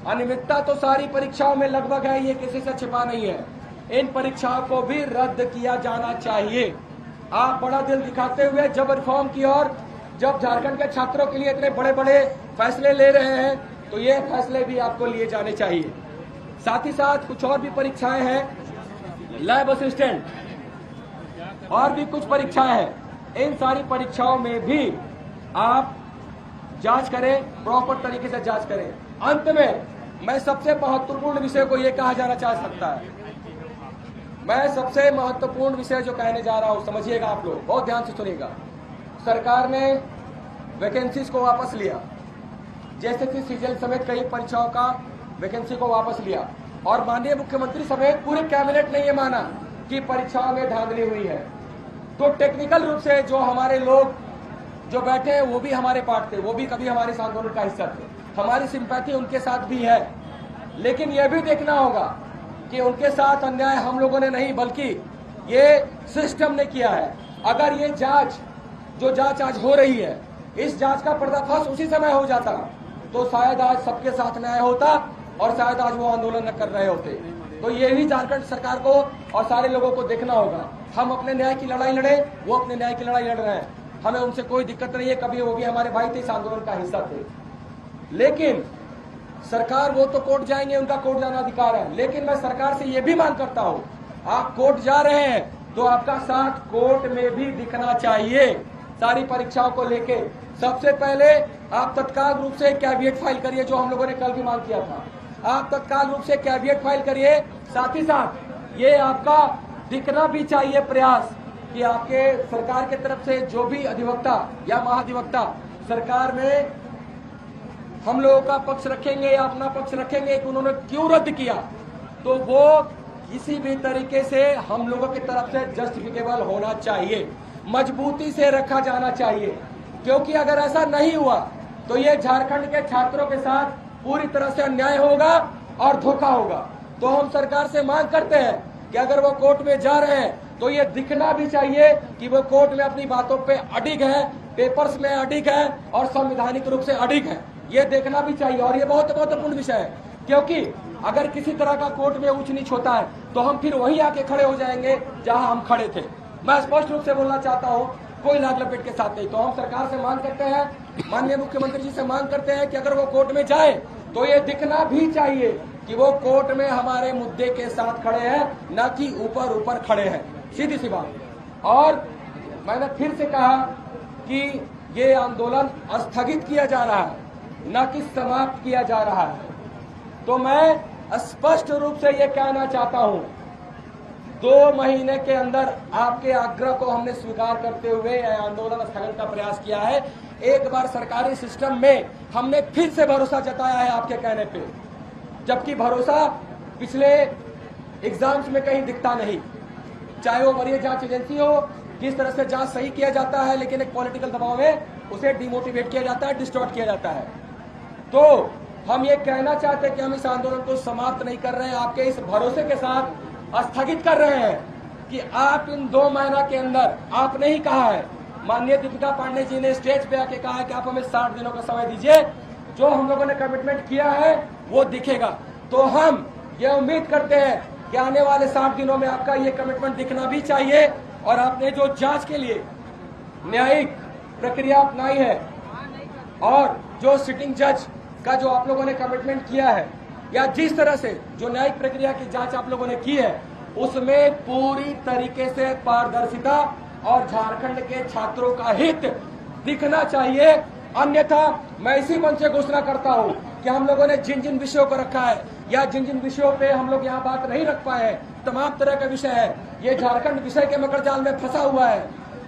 अनियमितता तो सारी परीक्षाओं में लगभग है, ये किसी से छिपा नहीं है, इन परीक्षाओं को भी रद्द किया जाना चाहिए। आप बड़ा दिल दिखाते हुए जब रिफॉर्म की और जब झारखंड के छात्रों के लिए इतने बड़े बड़े फैसले ले रहे हैं, तो ये फैसले भी आपको लिए जाने चाहिए। साथ ही साथ कुछ और भी परीक्षाएं हैं, लैब असिस्टेंट और भी कुछ परीक्षाएं हैं, इन सारी परीक्षाओं में भी आप जांच करें, प्रॉपर तरीके से जांच करें। अंत में मैं सबसे महत्वपूर्ण विषय को ये कहा जाना चाह सकता है, मैं सबसे महत्वपूर्ण विषय जो कहने जा रहा हूं, समझिएगा आप लोग, बहुत ध्यान से सुनिएगा। सरकार ने वैकेंसीज को वापस लिया, जैसे कि सीजीएल समेत कई परीक्षाओं का वैकेंसी को वापस लिया और माननीय मुख्यमंत्री समेत पूरे कैबिनेट ने ये माना कि परीक्षाओं में धांधली हुई है। तो टेक्निकल रूप से जो हमारे लोग जो बैठे हैं वो भी हमारे पार्ट थे, वो भी कभी हमारे इस आंदोलन का हिस्सा थे, हमारी सिंपैथी उनके साथ भी है। लेकिन यह भी देखना होगा कि उनके साथ अन्याय हम लोगों ने नहीं, बल्कि ये सिस्टम ने किया है। अगर ये जो जांच आज हो रही है, इस जांच का पर्दाफाश उसी समय हो जाता तो शायद आज सबके साथ न्याय होता और शायद आज वो आंदोलन न कर रहे होते। तो ये भी झारखंड सरकार को और सारे लोगों को देखना होगा। हम अपने न्याय की लड़ाई लड़े, वो अपने न्याय की लड़ाई लड़ रहे हैं, हमें उनसे कोई दिक्कत नहीं है, कभी वो भी हमारे भाई थे, इस आंदोलन का हिस्सा थे। लेकिन सरकार, वो तो कोर्ट जाएंगे, उनका कोर्ट जाना अधिकार है, लेकिन मैं सरकार से ये भी मांग करता हूं, आप कोर्ट जा रहे हैं तो आपका साथ कोर्ट में भी दिखना चाहिए। सारी परीक्षाओं को लेके सबसे पहले आप तत्काल रूप से कैविएट फाइल करिए, जो हम लोगों ने कल भी मांग किया था। आप तत्काल रूप से कैविएट फाइल करिए। साथ ही साथ ये आपका दिखना भी चाहिए प्रयास कि आपके सरकार की तरफ से जो भी अधिवक्ता या महाधिवक्ता सरकार में हम लोगों का पक्ष रखेंगे या अपना पक्ष रखेंगे कि उन्होंने क्यों रद्द किया, तो वो किसी भी तरीके से हम लोगों की तरफ से जस्टिफिकेबल होना चाहिए, मजबूती से रखा जाना चाहिए। क्योंकि अगर ऐसा नहीं हुआ तो ये झारखंड के छात्रों के साथ पूरी तरह से अन्याय होगा और धोखा होगा। तो हम सरकार से मांग करते हैं कि अगर वो कोर्ट में जा रहे हैं तो ये दिखना भी चाहिए कि वो कोर्ट में अपनी बातों पे अडिग है, पेपर्स में अडिग है और संवैधानिक रूप से अडिग है, ये देखना भी चाहिए। और ये बहुत महत्वपूर्ण विषय है, क्योंकि अगर किसी तरह का कोर्ट में ऊंच नीच होता है तो हम फिर वहीं आके खड़े हो जाएंगे जहां हम खड़े थे। मैं स्पष्ट रूप से बोलना चाहता हूं, कोई लाग लपेट के साथ नहीं। तो हम सरकार से मांग करते हैं, माननीय मुख्यमंत्री जी से मांग करते हैं कि अगर वो कोर्ट में जाए तो ये दिखना भी चाहिए कि वो कोर्ट में हमारे मुद्दे के साथ खड़े हैं, न कि ऊपर ऊपर खड़े हैं, सीधी सी बात। और मैंने फिर से कहा कि ये आंदोलन स्थगित किया जा रहा है, न कि समाप्त किया जा रहा है। तो मैं स्पष्ट रूप से ये कहना चाहता हूं, 2 महीने के अंदर आपके आग्रह को हमने स्वीकार करते हुए यह आंदोलन स्थगन का प्रयास किया है। एक बार सरकारी सिस्टम में हमने फिर से भरोसा जताया है आपके कहने पे, जबकि भरोसा पिछले एग्जाम्स में कहीं दिखता नहीं। चाहे वो वरीय जांच एजेंसी हो, किस तरह से जांच सही किया जाता है, लेकिन एक पॉलिटिकल दबाव में उसे डिमोटिवेट किया जाता है, डिस्टॉर्ट किया जाता है। तो हम ये कहना चाहते हैं कि हम इस आंदोलन को समाप्त नहीं कर रहे हैं, आपके इस भरोसे के साथ स्थगित कर रहे हैं कि आप इन 2 महीना के अंदर, आपने ही कहा है, माननीय दीपिका पांडे जी ने स्टेज पे आके कहा है कि आप हमें 60 दिनों का समय दीजिए, जो हम लोगों ने कमिटमेंट किया है वो दिखेगा। तो हम ये उम्मीद करते हैं कि आने वाले 60 दिनों में आपका ये कमिटमेंट दिखना भी चाहिए। और आपने जो जांच के लिए न्यायिक प्रक्रिया अपनाई है और जो सिटिंग जज का जो आप लोगों ने कमिटमेंट किया है, या जिस तरह से जो न्यायिक प्रक्रिया की जांच आप लोगों ने की है, उसमें पूरी तरीके से पारदर्शिता और झारखंड के छात्रों का हित दिखना चाहिए। अन्यथा मैं इसी मंच से घोषणा करता हूं कि हम लोगों ने जिन जिन विषयों को रखा है या जिन जिन विषयों पे हम लोग यहाँ बात नहीं रख पाए हैं, तमाम तरह का विषय है, ये झारखंड विषय के मकड़जाल में फंसा हुआ है।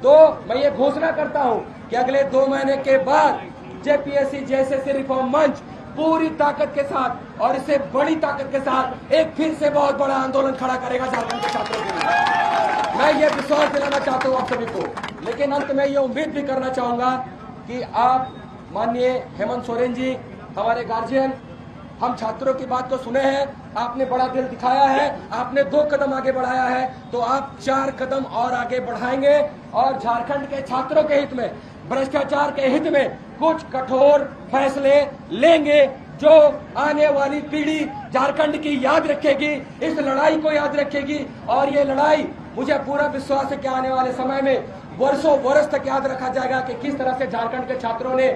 तो मैं ये घोषणा करता हूं कि अगले 2 महीने के बाद जेपीएससी जेएसएससी रिफॉर्म मंच पूरी ताकत के साथ और इससे बड़ी ताकत के साथ एक फिर से बहुत बड़ा आंदोलन खड़ा करेगा झारखंड के छात्रों के लिए। मैं ये विश्वास दिलाना चाहता हूँ आप सभी को। लेकिन अंत में ये उम्मीद भी करना चाहूंगा कि आप माननीय हेमंत सोरेन जी, हमारे गार्जियन, हम छात्रों की बात को सुने हैं, आपने बड़ा दिल दिखाया है, आपने 2 कदम आगे बढ़ाया है, तो आप 4 कदम और आगे बढ़ाएंगे और झारखंड के छात्रों के हित में, भ्रष्टाचार के हित में कुछ कठोर फैसले लेंगे, जो आने वाली पीढ़ी झारखंड की याद रखेगी, इस लड़ाई को याद रखेगी। और ये लड़ाई, मुझे पूरा विश्वास है कि आने वाले समय में वर्षों वर्ष तक याद रखा जाएगा कि किस तरह से झारखंड के छात्रों ने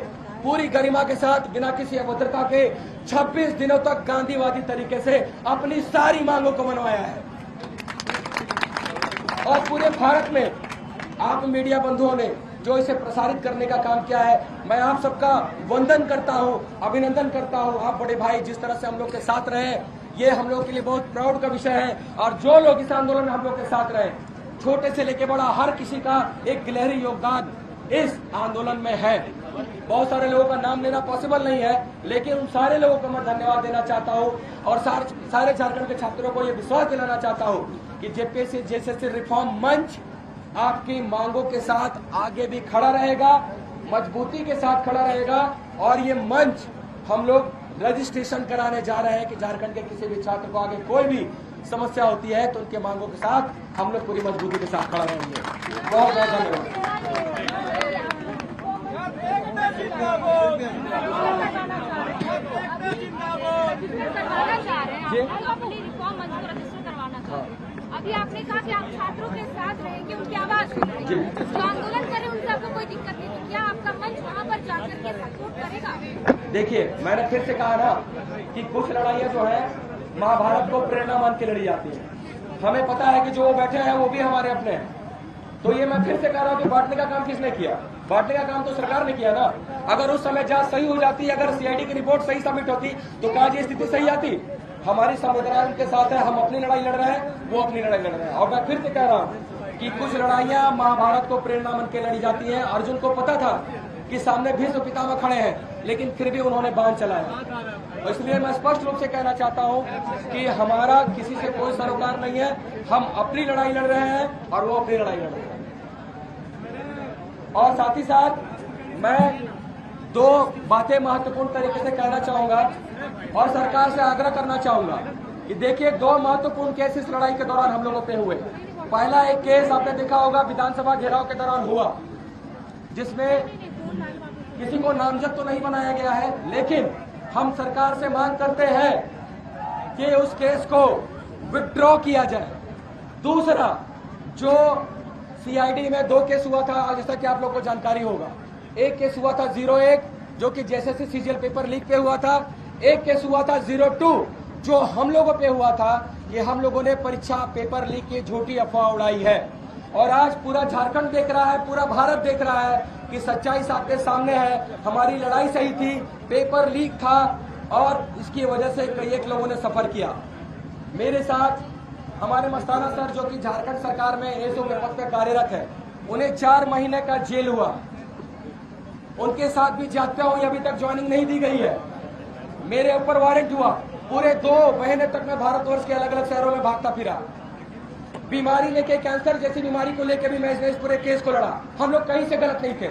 पूरी गरिमा के साथ, बिना किसी अभद्रता के 26 दिनों तक गांधीवादी तरीके से अपनी सारी मांगों को मनवाया है। और पूरे भारत में आप मीडिया बंधुओं ने जो इसे प्रसारित करने का काम किया है, मैं आप सबका वंदन करता हूं, अभिनंदन करता हूं। आप बड़े भाई जिस तरह से हम लोग के साथ रहे, ये हम लोग के लिए बहुत प्राउड का विषय है। और जो लोग इस आंदोलन में हम लोग के साथ रहे, छोटे से लेके बड़ा, हर किसी का एक गिलहरी योगदान इस आंदोलन में है। बहुत सारे लोगों का नाम लेना पॉसिबल नहीं है, लेकिन उन सारे लोगों को मैं धन्यवाद देना चाहता हूँ और सारे झारखंड के छात्रों को ये विश्वास दिलाना चाहता हूँ कि जेपीएससी जेएसएससी रिफॉर्म मंच आपकी मांगों के साथ आगे भी खड़ा रहेगा, मजबूती के साथ खड़ा रहेगा। और ये मंच हम लोग रजिस्ट्रेशन कराने जा रहे हैं कि झारखंड के किसी भी छात्र को आगे कोई भी समस्या होती है तो उनके मांगों के साथ हम लोग पूरी मजबूती के साथ खड़ा रहेंगे। बहुत बहुत धन्यवाद। अभी आपने कहा कि आप छात्रों के साथ रहेंगे, उनकी आवाज सुनेंगे, जो आंदोलन करें उनसे आपको कोई दिक्कत नहीं, तो क्या आपका मंच वहाँ पर जाकर के सपोर्ट करेगा? देखिए, मैंने फिर से कहा ना कि कुछ लड़ाइयाँ जो है महाभारत को प्रेरणा मान के लड़ी जाती है। हमें पता है कि जो बैठे हैं वो भी हमारे अपने हैं। तो ये मैं फिर से कह रहा हूँ कि बांटने का काम किसने किया? बांटने का काम तो सरकार ने किया ना। अगर उस समय जांच सही हो जाती, अगर सीआईडी की रिपोर्ट सही सबमिट होती तो क्या ये स्थिति सही आती? हमारी संवेदना उनके साथ है, हम अपनी लड़ाई लड़ रहे हैं, वो अपनी लड़ाई लड़ रहे हैं। और मैं फिर से कह रहा हूँ कि कुछ लड़ाइयां महाभारत को प्रेरणा मन के लड़ी जाती हैं। अर्जुन को पता था कि सामने भीष्म पितामह खड़े हैं, लेकिन फिर भी उन्होंने बाण चलाया। इसलिए मैं स्पष्ट रूप से कहना चाहता हूं कि हमारा किसी से कोई सरोकार नहीं है, हम अपनी लड़ाई लड़ रहे हैं और वो अपनी लड़ाई लड़ रहे हैं। और साथ ही साथ मैं दो बातें महत्वपूर्ण तरीके से कहना चाहूंगा और सरकार से आग्रह करना चाहूंगा कि देखिए, दो महत्वपूर्ण केस इस लड़ाई के दौरान हम लोगों पे हुए। पहला एक केस आपने देखा होगा विधानसभा घेराव के दौरान हुआ, जिसमें किसी को नामजद तो नहीं बनाया गया है, लेकिन हम सरकार से मांग करते हैं कि उस केस को विथड्रॉ किया जाए। दूसरा, जो सीआईडी में 2 केस हुआ था, जैसा कि आप लोगों को जानकारी होगा, एक केस हुआ था 01 जो कि जेएसएससी सीजीएल पेपर लीक पे हुआ था, एक केस हुआ था 02 जो हम लोगों पे हुआ था कि हम लोगों ने परीक्षा पेपर लीक की झूठी अफवाह उड़ाई है। और आज पूरा झारखंड देख रहा है, पूरा भारत देख रहा है कि सच्चाई आपके सामने है। हमारी लड़ाई सही थी, पेपर लीक था और इसकी वजह से कई एक लोगों ने सफर किया। मेरे साथ हमारे मस्ताना सर जो कि झारखंड सरकार में एसओ के पद पर कार्यरत है, उन्हें 4 महीने का जेल हुआ। उनके साथ भी जागता हुई अभी तक ज्वाइनिंग नहीं दी गई है। मेरे ऊपर वारंट हुआ, पूरे 2 महीने तक मैं भारतवर्ष के अलग अलग शहरों में भागता फिरा। बीमारी लेके, कैंसर जैसी बीमारी को लेकर भी मैं इस पूरे केस को लड़ा। हम लोग कहीं से गलत नहीं थे।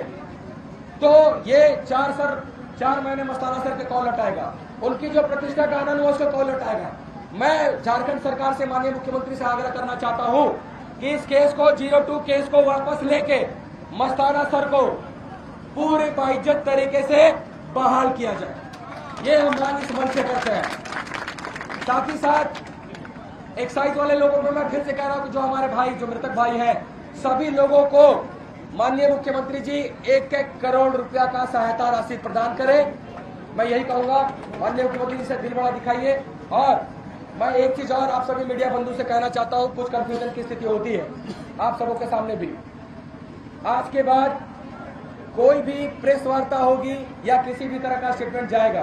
तो ये 4 महीने मस्ताना सर के कॉल लटाएगा, उनकी जो प्रतिष्ठा का आनंद हुआ उसको कॉल लटाएगा। मैं झारखंड सरकार से माननीय मुख्यमंत्री से आग्रह करना चाहता हूं कि इस केस को 02 केस को वापस लेके मस्ताना सर को पूरे बाइज्जत तरीके से बहाल किया जाए। ये हम मांग इस मंच से करते हैं। साथ ही साथ एक्साइज वाले लोगों को मैं फिर से कह रहा हूं कि जो हमारे भाई, जो मृतक भाई हैं, सभी लोगों को माननीय मुख्यमंत्री जी 1-1 करोड़ रुपया का सहायता राशि प्रदान करें। मैं यही कहूंगा, माननीय मुख्यमंत्री जी से दिल बड़ा दिखाइए। और मैं एक चीज और आप सभी मीडिया बंधु से कहना चाहता हूं, कुछ कंफ्यूजन की स्थिति होती है आप सबों के सामने भी। आज के बाद कोई भी प्रेस वार्ता होगी या किसी भी तरह का स्टेटमेंट जाएगा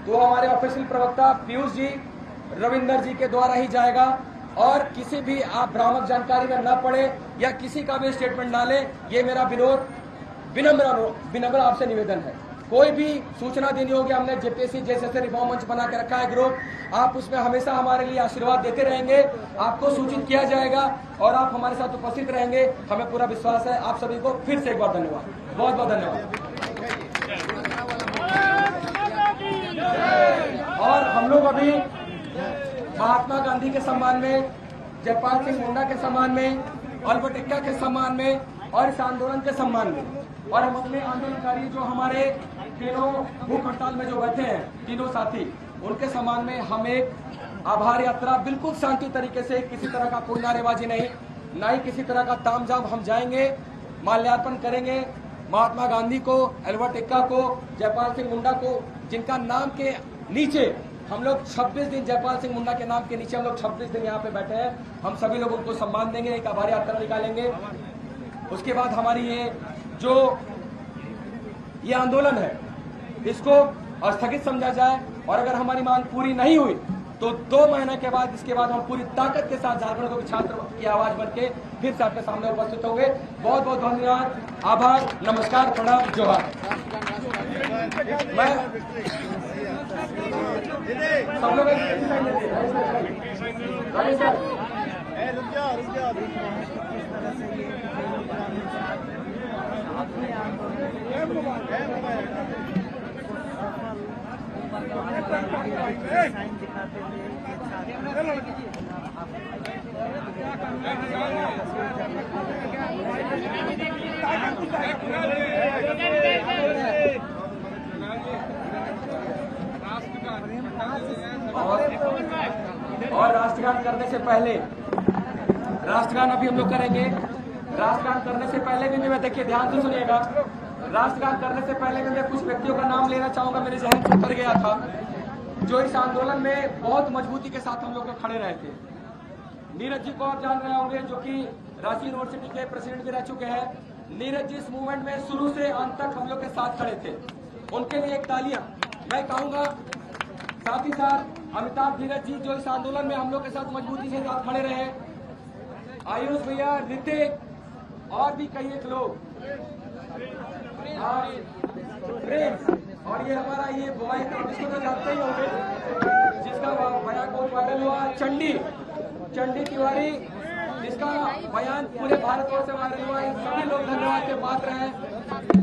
तो हमारे ऑफिशियल प्रवक्ता पीयूष जी, रविंदर जी के द्वारा ही जाएगा। और किसी भी आप भ्रामक जानकारी में न पड़े या किसी का भी स्टेटमेंट ना ले, ये मेरा विनम्र आपसे निवेदन है। कोई भी सूचना देनी होगी, हमने जेपीएससी जैसे रिफॉर्म मंच बना के रखा है ग्रुप, आप उसमें हमेशा हमारे लिए आशीर्वाद देते रहेंगे, आपको सूचित किया जाएगा और आप हमारे साथ उपस्थित रहेंगे, हमें पूरा विश्वास है। आप सभी को फिर से एक बार धन्यवाद, बहुत बहुत धन्यवाद। और हम लोग अभी महात्मा गांधी के सम्मान में, जयपाल सिंह मुंडा के सम्मान में, अल्बर्ट एक्का के सम्मान में और इस आंदोलन के सम्मान में, और हम अपने आंदोलनकारी जो हमारे तीनों भूख हड़ताल में जो बैठे हैं, तीनों साथी, उनके सम्मान में हम एक आभार यात्रा बिल्कुल शांति तरीके से, किसी तरह का कोई नारेबाजी नहीं, ना ही किसी तरह का तामझाम, हम जाएंगे, माल्यार्पण करेंगे महात्मा गांधी को, अल्बर्ट एक्का को, जयपाल सिंह मुंडा को, जिनका नाम के नीचे हम लोग 26 दिन, जयपाल सिंह मुंडा के नाम के नीचे हम लोग 26 दिन यहाँ पे बैठे हैं। हम सभी लोग उनको सम्मान देंगे, एक आभार यात्रा निकालेंगे। उसके बाद हमारी ये आंदोलन है, इसको स्थगित समझा जाए और अगर हमारी मांग पूरी नहीं हुई तो 2 महीने के बाद, इसके बाद हम पूरी ताकत के साथ झारखंड को छात्र की आवाज बन के फिर से आपके सामने उपस्थित होंगे। बहुत बहुत धन्यवाद, आभार, नमस्कार, प्रणाम, जोहार। मैं सब लोग और राष्ट्रगान करने से पहले, राष्ट्रगान अभी हम लोग करेंगे। राष्ट्रगान करने से पहले भी मैं, देखिए ध्यान से सुनिएगा, राष्ट्रगान करने से पहले भी मैं कुछ व्यक्तियों का नाम लेना चाहूंगा, मेरे जहन से उतर गया था, जो इस आंदोलन में बहुत मजबूती के साथ हम लोग खड़े रहे थे। नीरज जी को आप जान रहे होंगे, जो कि रांची यूनिवर्सिटी के प्रेसिडेंट भी रह चुके हैं। नीरज जी इस मूवमेंट में शुरू से अंत तक हम लोग के साथ खड़े थे, उनके लिए एक तालियां मैं कहूंगा। साथ ही साथ अमिताभ धीरज जी जो इस आंदोलन में हम लोग के साथ मजबूती से साथ खड़े रहे, आयुष भैया, ऋतिक और भी कई एक लोग, और ये हमारा ये बॉय आप इसको तो जानते ही होंगे, जिसका बयान बहुत वायरल हुआ, चंडी तिवारी, जिसका बयान पूरे भारतवर्ष से वायरल हुआ। इन सभी लोग धन्यवाद के पात्र हैं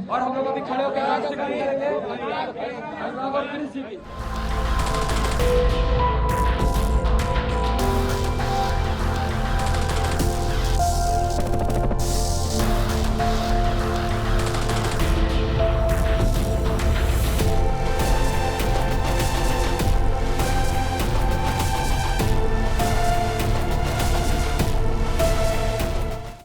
और हम लोग अभी खड़े होकर राष्ट्रगान करेंगे।